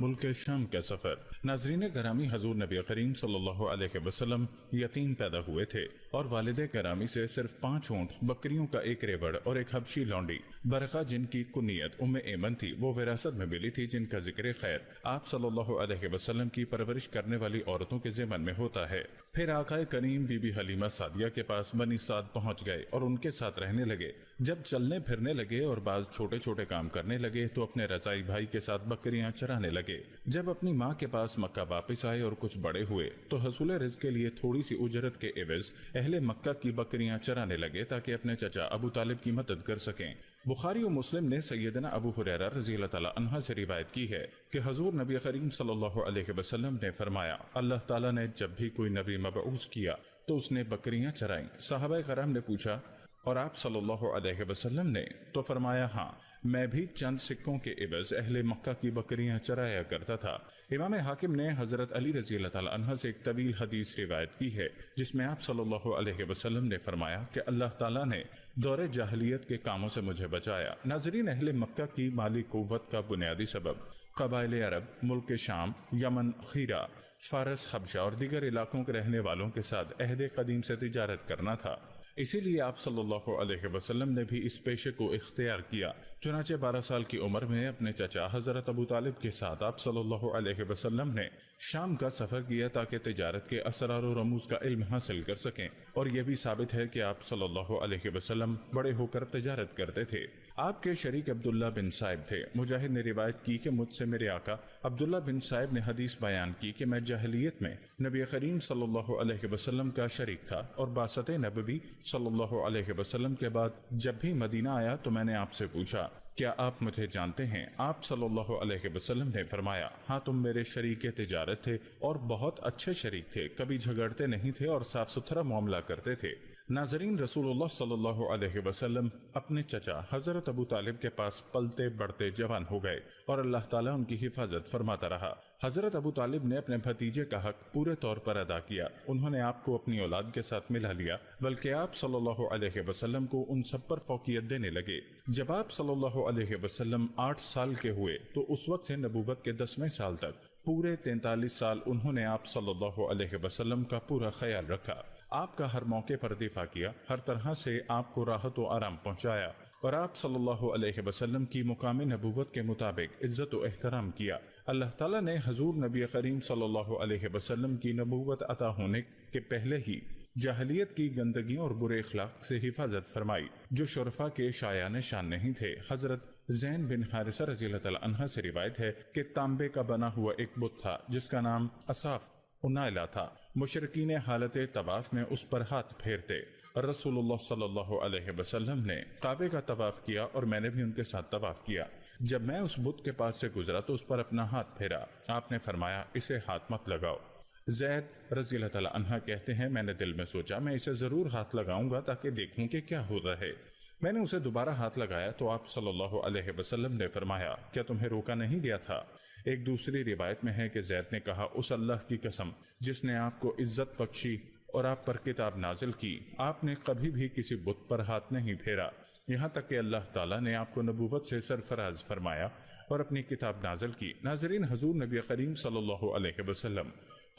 ملک شام کا سفر۔ ناظرین گرامی، حضور نبی کریم صلی اللہ علیہ وسلم یتیم پیدا ہوئے تھے اور والد گرامی سے صرف 5 اونٹ، بکریوں کا ایک ریوڑ اور ایک حبشی لونڈی برقہ جن کی کنیت ام ایمن تھی وہ وراثت میں ملی تھی، جن کا ذکر خیر آپ صلی اللہ علیہ وسلم کی پرورش کرنے والی عورتوں کے ضمن میں ہوتا ہے۔ پھر آقا کریم بی بی حلیمہ سعدیہ کے پاس بنی سعد پہنچ گئے اور ان کے ساتھ رہنے لگے۔ جب چلنے پھرنے لگے اور بعض چھوٹے چھوٹے کام کرنے لگے تو اپنے رضائی بھائی کے ساتھ بکریاں چرانے لگے۔ جب اپنی ماں کے پاس مکہ واپس آئے اور کچھ بڑے ہوئے تو حصول رزق کے لیے تھوڑی سی اجرت کے عوض اہل مکہ کی بکریاں چرانے لگے تاکہ اپنے چچا ابو طالب کی مدد کر سکیں۔ بخاری و مسلم نے سیدنا ابو ہریرہ رضی اللہ تعالیٰ عنہ سے روایت کی ہے کہ حضور نبی کریم صلی اللہ علیہ وسلم نے فرمایا، اللہ تعالیٰ نے جب بھی کوئی نبی مبعوث کیا تو اس نے بکریاں چرائیں۔ صحابہ کرام نے پوچھا، اور آپ صلی اللہ علیہ وسلم نے؟ تو فرمایا، ہاں، میں بھی چند سکوں کے عوض اہل مکہ کی بکریاں چرایا کرتا تھا۔ امام حاکم نے حضرت علی رضی اللہ تعالیٰ عنہ سے ایک طویل حدیث روایت کی ہے جس میں آپ صلی اللہ علیہ وسلم نے فرمایا کہ اللہ تعالیٰ نے دور جاہلیت کے کاموں سے مجھے بچایا۔ ناظرین، اہل مکہ کی مالی قوت کا بنیادی سبب قبائل عرب، ملک شام، یمن، خیرہ، فارس، حبشہ اور دیگر علاقوں کے رہنے والوں کے ساتھ عہد قدیم سے تجارت کرنا تھا۔ اسی لیے آپ صلی اللہ علیہ وسلم نے بھی اس پیشے کو اختیار کیا۔ چنانچہ 12 سال کی عمر میں اپنے چچا حضرت ابو طالب کے ساتھ آپ صلی اللہ علیہ وسلم نے شام کا سفر کیا تاکہ تجارت کے اسرار و رموز کا علم حاصل کر سکیں، اور یہ بھی ثابت ہے کہ آپ صلی اللہ علیہ وسلم بڑے ہو کر تجارت کرتے تھے۔ آپ کے شریک عبداللہ بن صائب تھے۔ مجاہد نے روایت کی کہ مجھ سے میرے آقا عبداللہ بن صائب نے حدیث بیان کی کہ میں جاہلیت میں نبی کریم صلی اللہ علیہ وسلم کا شریک تھا، اور بعثت نبوی صلی اللہ علیہ وسلم کے بعد جب بھی مدینہ آیا تو میں نے آپ سے پوچھا، کیا آپ مجھے جانتے ہیں؟ آپ صلی اللہ علیہ وسلم نے فرمایا، ہاں، تم میرے شریک تجارت تھے اور بہت اچھے شریک تھے، کبھی جھگڑتے نہیں تھے اور صاف ستھرا معاملہ کرتے تھے۔ ناظرین، رسول اللہ صلی اللہ علیہ وسلم اپنے چچا حضرت ابو طالب کے پاس پلتے بڑھتے جوان ہو گئے اور اللہ تعالیٰ ان کی حفاظت فرماتا رہا۔ حضرت ابو طالب نے اپنے بھتیجے کا حق پورے طور پر ادا کیا۔ انہوں نے آپ کو اپنی اولاد کے ساتھ ملا لیا، بلکہ آپ صلی اللہ علیہ وسلم کو ان سب پر فوقیت دینے لگے۔ جب آپ صلی اللہ علیہ وسلم 8 سال کے ہوئے تو اس وقت سے نبوت کے 10ویں سال تک پورے 43 سال انہوں نے آپ صلی اللہ علیہ وسلم کا پورا خیال رکھا، آپ کا ہر موقع پر دفاع کیا، ہر طرح سے آپ کو راحت و آرام پہنچایا، اور آپ صلی اللہ علیہ وسلم کی مقام نبوت کے مطابق عزت و احترام کیا۔ اللہ تعالیٰ نے حضور نبی کریم صلی اللہ علیہ وسلم کی نبوت عطا ہونے کے پہلے ہی جاہلیت کی گندگیوں اور برے اخلاق سے حفاظت فرمائی جو شرفا کے شایان شان نہیں تھے۔ حضرت زین بن حارثہ رضی اللہ تعالیٰ عنہ سے روایت ہے کہ تانبے کا بنا ہوا ایک بت تھا جس کا نام اصاف انائلہ تھا۔ مشرکین حالت طواف میں اس پر ہاتھ پھیرتے۔ رسول اللہ صلی اللہ علیہ وسلم نے کعبے کا طواف کیا اور میں نے بھی ان کے ساتھ طواف کیا۔ جب میں اس بت کے پاس سے گزرا تو اس پر اپنا ہاتھ پھیرا۔ آپ نے فرمایا، اسے ہاتھ مت لگاؤ۔ زید رضی اللہ تعالیٰ عنہ کہتے ہیں، میں نے دل میں سوچا میں اسے ضرور ہاتھ لگاؤں گا تاکہ دیکھوں کہ کیا ہو رہا ہے۔ میں نے اسے دوبارہ ہاتھ لگایا تو آپ صلی اللہ علیہ وسلم نے فرمایا، کیا تمہیں روکا نہیں گیا تھا؟ ایک دوسری روایت میں ہے کہ زید نے کہا، اس اللہ کی قسم جس نے آپ کو عزت بخشی اور آپ پر کتاب نازل کی، آپ نے کبھی بھی کسی بت پر ہاتھ نہیں پھیرا، یہاں تک کہ اللہ تعالیٰ نے آپ کو نبوت سے سرفراز فرمایا اور اپنی کتاب نازل کی۔ ناظرین، حضور نبی کریم صلی اللہ علیہ وسلم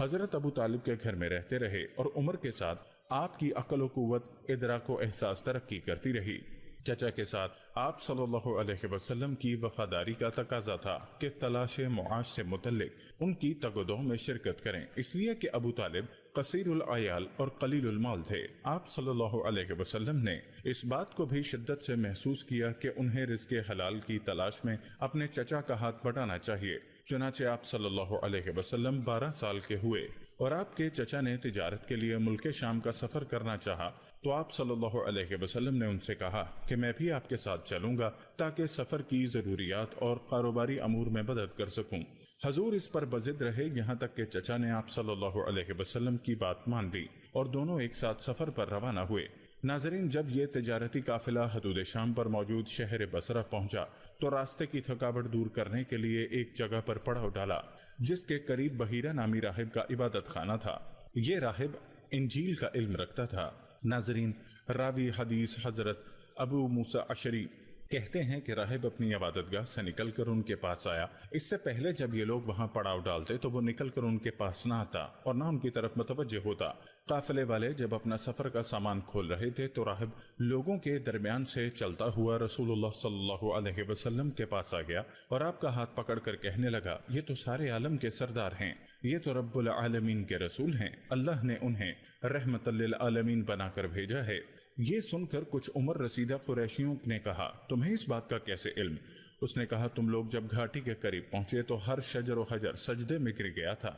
حضرت ابو طالب کے گھر میں رہتے رہے اور عمر کے ساتھ آپ کی عقل و قوت، ادراک و احساس ترقی کرتی رہی۔ چچا کے ساتھ آپ صلی اللہ علیہ وسلم کی وفاداری کا تقاضا تھا کہ تلاش معاش سے متعلق ان کی تگ و دو میں شرکت کریں، اس لیے کہ ابو طالب قصیر العیال اور قلیل المال تھے۔ آپ صلی اللہ علیہ وسلم نے اس بات کو بھی شدت سے محسوس کیا کہ انہیں رزق حلال کی تلاش میں اپنے چچا کا ہاتھ بٹانا چاہیے۔ چنانچہ آپ صلی اللہ علیہ وسلم 12 سال کے ہوئے اور آپ کے چچا نے تجارت کے لیے ملک شام کا سفر کرنا چاہا تو آپ صلی اللہ علیہ وسلم نے ان سے کہا کہ میں بھی آپ کے ساتھ چلوں گا تاکہ سفر کی ضروریات اور کاروباری امور میں مدد کر سکوں۔ حضور اس پر بضد رہے یہاں تک کہ چچا نے آپ صلی اللہ علیہ وسلم کی بات مان لی اور دونوں ایک ساتھ سفر پر روانہ ہوئے۔ ناظرین، جب یہ تجارتی قافلہ حدود شام پر موجود شہر بصرہ پہنچا تو راستے کی تھکاوٹ دور کرنے کے لیے ایک جگہ پر پڑاؤ ڈالا جس کے قریب بحیرہ نامی راہب کا عبادت خانہ تھا۔ یہ راہب انجیل کا علم رکھتا تھا۔ ناظرین، راوی حدیث حضرت ابو موسیٰ اشعری کہتے ہیں کہ راہب اپنی عبادت گاہ سے نکل کر ان کے پاس آیا۔ اس سے پہلے جب یہ لوگ وہاں پڑاؤ ڈالتے تو وہ نکل کر ان کے پاس نہ آتا اور نہ ان کی طرف متوجہ ہوتا۔ قافلے والے جب اپنا سفر کا سامان کھول رہے تھے تو راہب لوگوں کے درمیان سے چلتا ہوا رسول اللہ صلی اللہ علیہ وسلم کے پاس آ گیا اور آپ کا ہاتھ پکڑ کر کہنے لگا، یہ تو سارے عالم کے سردار ہیں، یہ تو رب العالمین کے رسول ہیں، اللہ نے انہیں رحمت للعالمین بنا کر بھیجا ہے۔ یہ سن کر کچھ عمر رسیدہ قریشیوں نے کہا، تمہیں اس بات کا کیسے علم؟ اس نے کہا، تم لوگ جب گھاٹی کے قریب پہنچے تو ہر شجر و حجر سجدے میں گر گیا تھا،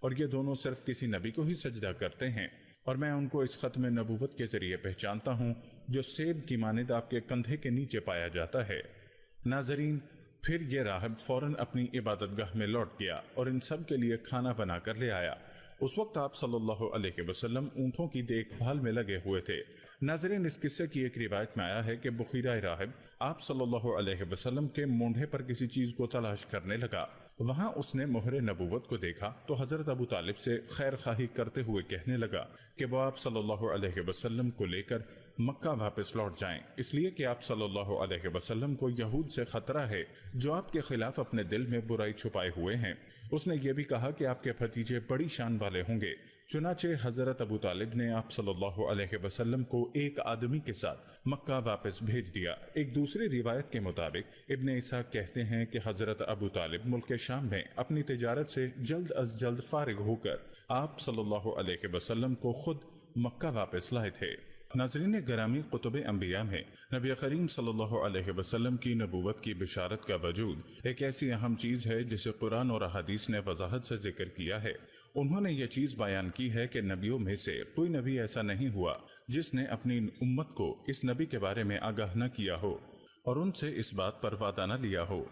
اور یہ دونوں صرف کسی نبی کو ہی سجدہ کرتے ہیں، اور میں ان کو اس ختم نبوت کے ذریعے پہچانتا ہوں جو سیب کی مانند آپ کے کندھے کے نیچے پایا جاتا ہے۔ ناظرین، پھر یہ راہب فوراً اپنی عبادت گاہ میں لوٹ گیا اور ان سب کے لیے کھانا بنا کر لے آیا۔ اس وقت آپ صلی اللہ علیہ وسلم اونٹوں کی دیکھ بھال میں لگے ہوئے تھے۔ ناظرین، اس قصے کی ایک روایت میں آیا ہے کہ بحیرہ راہب آپ صلی اللہ علیہ وسلم کے مونڈھے پر کسی چیز کو تلاش کرنے لگا۔ وہاں اس نے مہر نبوت کو دیکھا تو حضرت ابو طالب سے خیر خواہی کرتے ہوئے کہنے لگا کہ وہ آپ صلی اللہ علیہ وسلم کو لے کر مکہ واپس لوٹ جائیں، اس لیے کہ آپ صلی اللہ علیہ وسلم کو یہود سے خطرہ ہے جو آپ کے خلاف اپنے دل میں برائی چھپائے ہوئے ہیں۔ اس نے یہ بھی کہا کہ آپ کے بھتیجے بڑی شان والے ہوں گے۔ چنانچہ حضرت ابو طالب نے آپ صلی اللہ علیہ وسلم کو ایک آدمی کے ساتھ مکہ واپس بھیج دیا۔ ایک دوسری روایت کے مطابق ابن اسحاق کہتے ہیں کہ حضرت ابو طالب ملک شام میں اپنی تجارت سے جلد از جلد فارغ ہو کر آپ صلی اللہ علیہ وسلم کو خود مکہ واپس لائے تھے۔ ناظرین گرامی، کتب انبیاء میں نبی کریم صلی اللہ علیہ وسلم کی نبوت کی بشارت کا وجود ایک ایسی اہم چیز ہے جسے قرآن اور احادیث نے وضاحت سے ذکر کیا ہے۔ انہوں نے یہ چیز بیان کی ہے کہ نبیوں میں سے کوئی نبی ایسا نہیں ہوا جس نے اپنی امت کو اس نبی کے بارے میں آگاہ نہ کیا ہو اور ان سے اس بات پر وعدہ نہ لیا ہو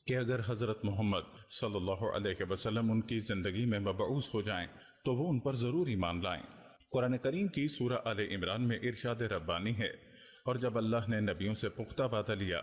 کہ اگر حضرت محمد صلی اللہ علیہ وسلم ان کی زندگی میں مبعوث ہو جائیں تو وہ ان پر ضرور ایمان لائیں۔ قرآن کریم کی سورہ آل عمران میں ارشاد ربانی ہے، اور جب اللہ نے نبیوں سے پختہ وعدہ لیا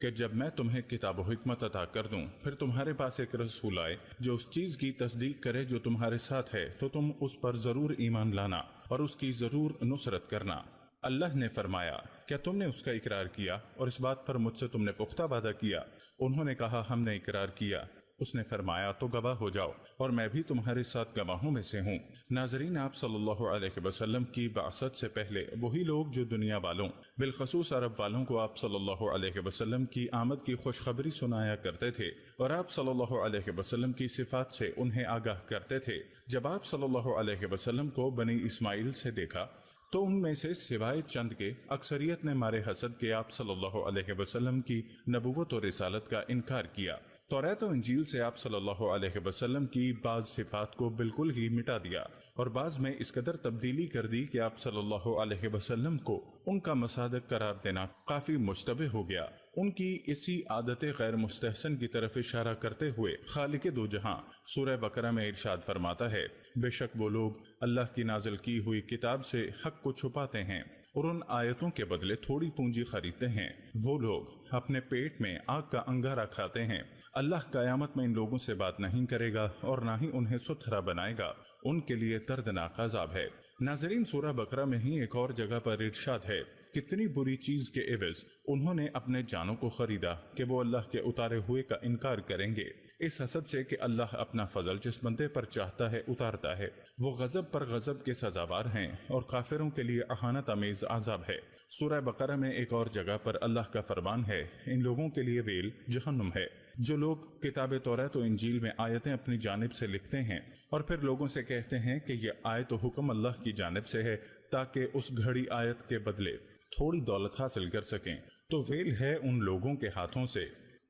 کہ جب میں تمہیں کتاب و حکمت عطا کر دوں پھر تمہارے پاس ایک رسول آئے جو اس چیز کی تصدیق کرے جو تمہارے ساتھ ہے تو تم اس پر ضرور ایمان لانا اور اس کی ضرور نصرت کرنا۔ اللہ نے فرمایا، کیا تم نے اس کا اقرار کیا اور اس بات پر مجھ سے تم نے پختہ وعدہ کیا؟ انہوں نے کہا، ہم نے اقرار کیا۔ اس نے فرمایا، تو گواہ ہو جاؤ اور میں بھی تمہارے ساتھ گواہوں میں سے ہوں۔ ناظرین، آپ صلی اللہ علیہ وسلم کی بعثت سے پہلے وہی لوگ جو دنیا والوں بالخصوص عرب والوں کو آپ صلی اللہ علیہ وسلم کی آمد کی خوشخبری سنایا کرتے تھے اور آپ صلی اللہ علیہ وسلم کی صفات سے انہیں آگاہ کرتے تھے، جب آپ صلی اللہ علیہ وسلم کو بنی اسماعیل سے دیکھا تو ان میں سے سوائے چند کے اکثریت نے مارے حسد کے آپ صلی اللہ علیہ وسلم کی نبوت اور رسالت کا انکار کیا۔ توریت و انجیل سے آپ صلی اللہ علیہ وسلم کی بعض صفات کو بالکل ہی مٹا دیا اور بعض میں اس قدر تبدیلی کر دی کہ آپ صلی اللہ علیہ وسلم کو ان کا مصادق قرار دینا کافی مشتبہ ہو گیا۔ ان کی اسی عادت غیر مستحسن کی طرف اشارہ کرتے ہوئے خالق دو جہاں سورہ بقرہ میں ارشاد فرماتا ہے، بے شک وہ لوگ اللہ کی نازل کی ہوئی کتاب سے حق کو چھپاتے ہیں اور ان آیتوں کے بدلے تھوڑی پونجی خریدتے ہیں۔ وہ لوگ اپنے پیٹ میں آگ کا انگارہ کھاتے ہیں۔ اللہ قیامت میں ان لوگوں سے بات نہیں کرے گا اور نہ ہی انہیں ستھرا بنائے گا، ان کے لیے دردناک عذاب ہے۔ ناظرین، سورہ بقرہ میں ہی ایک اور جگہ پر ارشاد ہے، کتنی بری چیز کے عوض انہوں نے اپنے جانوں کو خریدا کہ وہ اللہ کے اتارے ہوئے کا انکار کریں گے، اس حسد سے کہ اللہ اپنا فضل جس بندے پر چاہتا ہے اتارتا ہے۔ وہ غضب پر غضب کے سزاوار ہیں اور کافروں کے لیے اہانت آمیز عذاب ہے۔ سورہ بقرہ میں ایک اور جگہ پر اللہ کا فرمان ہے، ان لوگوں کے لیے ویل جہنم ہے جو لوگ کتاب توریت و انجیل میں آیتیں اپنی جانب سے لکھتے ہیں اور پھر لوگوں سے کہتے ہیں کہ یہ آیت و حکم اللہ کی جانب سے ہے تاکہ اس گھڑی آیت کے بدلے تھوڑی دولت حاصل کر سکیں، تو ویل ہے ان لوگوں کے ہاتھوں سے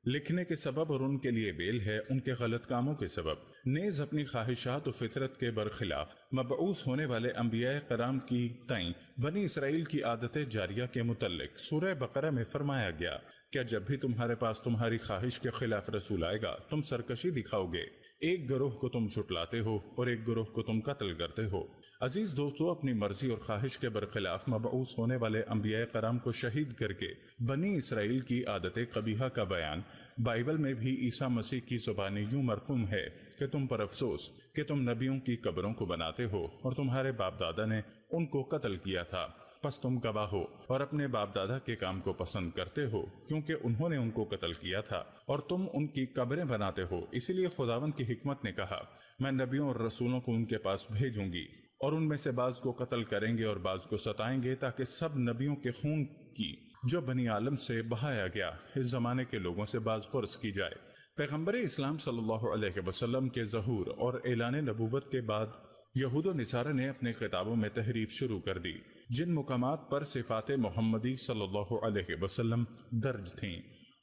لکھنے کے سبب اور ان کے لیے ویل ہے ان کے غلط کاموں کے سبب۔ نیز اپنی خواہشات و فطرت کے برخلاف مبعوث ہونے والے انبیاء کرام کی تئیں بنی اسرائیل کی عادت جاریہ کے متعلق سورہ بقرہ میں فرمایا گیا، کیا جب بھی تمہارے پاس تمہاری خواہش کے خلاف رسول آئے گا تم سرکشی دکھاؤ گے؟ ایک گروہ کو تم چھٹلاتے ہو اور ایک گروہ کو تم قتل کرتے ہو۔ عزیز دوستو، اپنی مرضی اور خواہش کے برخلاف مبعوث ہونے والے انبیاء کرام کو شہید کر کے بنی اسرائیل کی عادت قبیحہ کا بیان بائبل میں بھی عیسیٰ مسیح کی زبان یوں مرقوم ہے کہ تم پر افسوس کہ تم نبیوں کی قبروں کو بناتے ہو اور تمہارے باپ دادا نے ان کو قتل کیا تھا۔ پس تم گواہ ہو اور اپنے باپ دادا کے کام کو پسند کرتے ہو کیونکہ انہوں نے ان کو قتل کیا تھا اور تم ان کی قبریں بناتے ہو، اسی لیے خداوند کی حکمت نے کہا میں نبیوں اور رسولوں کو ان کے پاس بھیجوں گی اور ان میں سے بعض کو قتل کریں گے اور بعض کو ستائیں گے تاکہ سب نبیوں کے خون کی جو بنی عالم سے بہایا گیا اس زمانے کے لوگوں سے باز پرس کی جائے۔ پیغمبر اسلام صلی اللہ علیہ وسلم کے ظہور اور اعلان نبوت کے بعد یہود و نصارہ نے اپنے خطابوں میں تحریف شروع کر دی، جن مقامات پر صفات محمدی صلی اللہ علیہ وسلم درج تھیں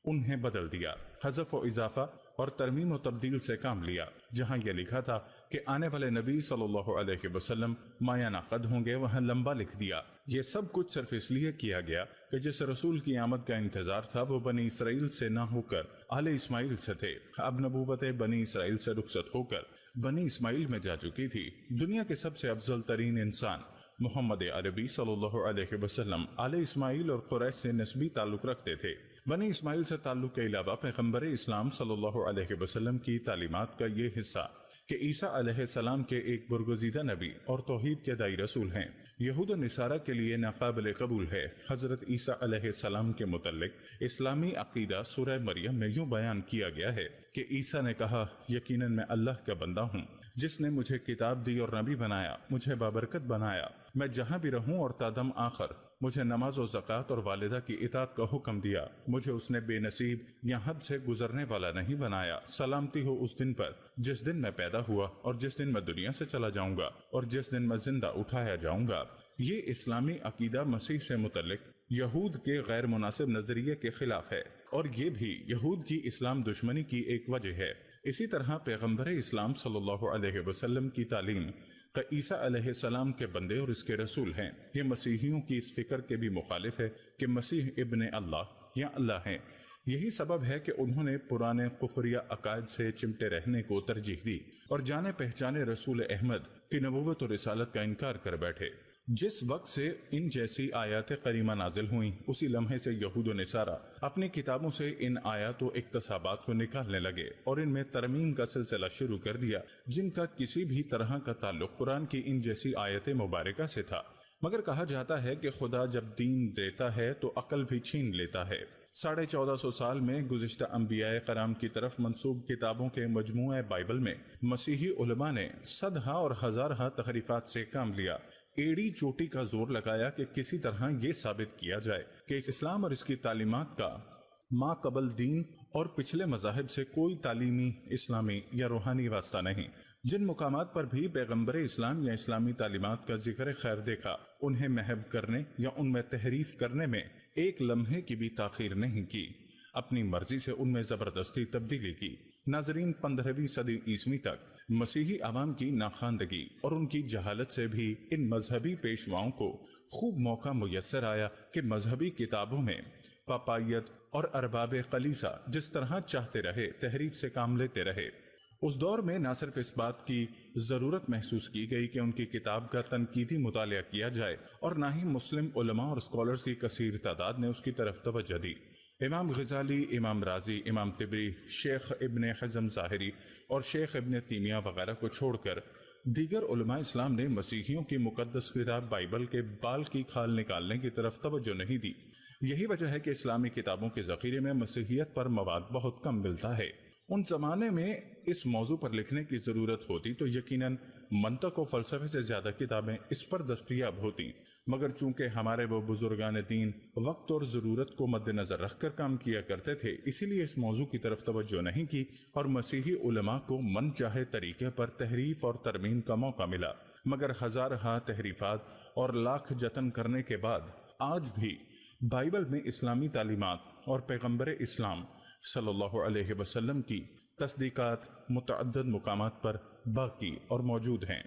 انہیں بدل دیا، حذف و اضافہ اور ترمیم و تبدیل سے کام لیا۔ جہاں یہ لکھا تھا کہ آنے والے نبی صلی اللہ علیہ وسلم مایانہ قد ہوں گے، وہاں لمبا لکھ دیا۔ یہ سب کچھ صرف اس لیے کیا گیا کہ جس رسول کی آمد کا انتظار تھا وہ بنی اسرائیل سے نہ ہو کر آل اسماعیل سے تھے۔ اب نبوت بنی اسرائیل سے رخصت ہو کر بنی اسماعیل میں جا چکی تھی۔ دنیا کے سب سے افضل ترین انسان محمد عربی صلی اللہ علیہ وسلم آل اسماعیل اور قریش سے نسبی تعلق رکھتے تھے۔ بنی اسماعیل سے تعلق کے علاوہ پیغمبر اسلام صلی اللہ علیہ وسلم کی تعلیمات کا یہ حصہ کہ عیسیٰ علیہ السلام کے ایک برگزیدہ نبی اور توحید کے دائی رسول ہیں، یہود و نصارہ کے لیے ناقابل قبول ہے۔ حضرت عیسیٰ علیہ السلام کے متعلق اسلامی عقیدہ سورہ مریم میں یوں بیان کیا گیا ہے کہ عیسیٰ نے کہا یقیناً میں اللہ کا بندہ ہوں جس نے مجھے کتاب دی اور نبی بنایا، مجھے بابرکت بنایا، میں جہاں بھی رہوں اور تا دم آخر مجھے نماز و زکوٰۃ اور والدہ کی اطاعت کا حکم دیا، مجھے اس نے بے نصیب یا حد سے گزرنے والا نہیں بنایا۔ سلامتی ہو اس دن پر جس دن میں پیدا ہوا اور جس دن میں دنیا سے چلا جاؤں گا اور جس دن میں زندہ اٹھایا جاؤں گا۔ یہ اسلامی عقیدہ مسیح سے متعلق یہود کے غیر مناسب نظریے کے خلاف ہے اور یہ بھی یہود کی اسلام دشمنی کی ایک وجہ ہے۔ اسی طرح پیغمبر اسلام صلی اللہ علیہ وسلم کی تعلیم کہ عیسیٰ علیہ السلام کے بندے اور اس کے رسول ہیں، یہ مسیحیوں کی اس فکر کے بھی مخالف ہے کہ مسیح ابن اللہ یا اللہ ہیں۔ یہی سبب ہے کہ انہوں نے پرانے کفریہ عقائد سے چمٹے رہنے کو ترجیح دی اور جانے پہچانے رسول احمد کی نبوت و رسالت کا انکار کر بیٹھے۔ جس وقت سے ان جیسی آیات کریمہ نازل ہوئیں اسی لمحے سے یہود و نصارہ اپنی کتابوں سے ان آیات و اقتصابات کو نکالنے لگے اور ان میں ترمیم کا سلسلہ شروع کر دیا جن کا کسی بھی طرح کا تعلق قرآن کی ان جیسی آیت مبارکہ سے تھا۔ مگر کہا جاتا ہے کہ خدا جب دین دیتا ہے تو عقل بھی چھین لیتا ہے۔ 1450 سال میں گزشتہ انبیاء کرام کی طرف منسوب کتابوں کے مجموعہ بائبل میں مسیحی علماء نے صدہا اور ہزارہا تحریفات سے کام لیا، ایڑی چوٹی کا زور لگایا کہ کسی طرح یہ ثابت کیا جائے کہ اس اسلام اور اس کی تعلیمات کا ما قبل دین اور پچھلے مذاہب سے کوئی تعلیمی، اسلامی یا روحانی واسطہ نہیں۔ جن مقامات پر بھی پیغمبر اسلام یا اسلامی تعلیمات کا ذکر خیر دیکھا انہیں محو کرنے یا ان میں تحریف کرنے میں ایک لمحے کی بھی تاخیر نہیں کی، اپنی مرضی سے ان میں زبردستی تبدیلی کی۔ ناظرین، 15ویں صدی عیسوی تک مسیحی عوام کی ناخواندگی اور ان کی جہالت سے بھی ان مذہبی پیشواؤں کو خوب موقع میسر آیا کہ مذہبی کتابوں میں پاپائیت اور ارباب کلیسا جس طرح چاہتے رہے تحریف سے کام لیتے رہے۔ اس دور میں نہ صرف اس بات کی ضرورت محسوس کی گئی کہ ان کی کتاب کا تنقیدی مطالعہ کیا جائے اور نہ ہی مسلم علماء اور اسکالرز کی کثیر تعداد نے اس کی طرف توجہ دی۔ امام غزالی، امام رازی، امام طبری، شیخ ابن حزم ظاہری اور شیخ ابن تیمیہ وغیرہ کو چھوڑ کر دیگر علماء اسلام نے مسیحیوں کی مقدس کتاب بائبل کے بال کی کھال نکالنے کی طرف توجہ نہیں دی۔ یہی وجہ ہے کہ اسلامی کتابوں کے ذخیرے میں مسیحیت پر مواد بہت کم ملتا ہے۔ ان زمانے میں اس موضوع پر لکھنے کی ضرورت ہوتی تو یقیناً منطق و فلسفے سے زیادہ کتابیں اس پر دستیاب ہوتی، مگر چونکہ ہمارے وہ بزرگان دین وقت اور ضرورت کو مد نظر رکھ کر کام کیا کرتے تھے، اسی لیے اس موضوع کی طرف توجہ نہیں کی اور مسیحی علماء کو من چاہے طریقے پر تحریف اور ترمیم کا موقع ملا۔ مگر ہزارہا تحریفات اور لاکھ جتن کرنے کے بعد آج بھی بائبل میں اسلامی تعلیمات اور پیغمبر اسلام صلی اللہ علیہ وسلم کی تصدیقات متعدد مقامات پر باقی اور موجود ہیں۔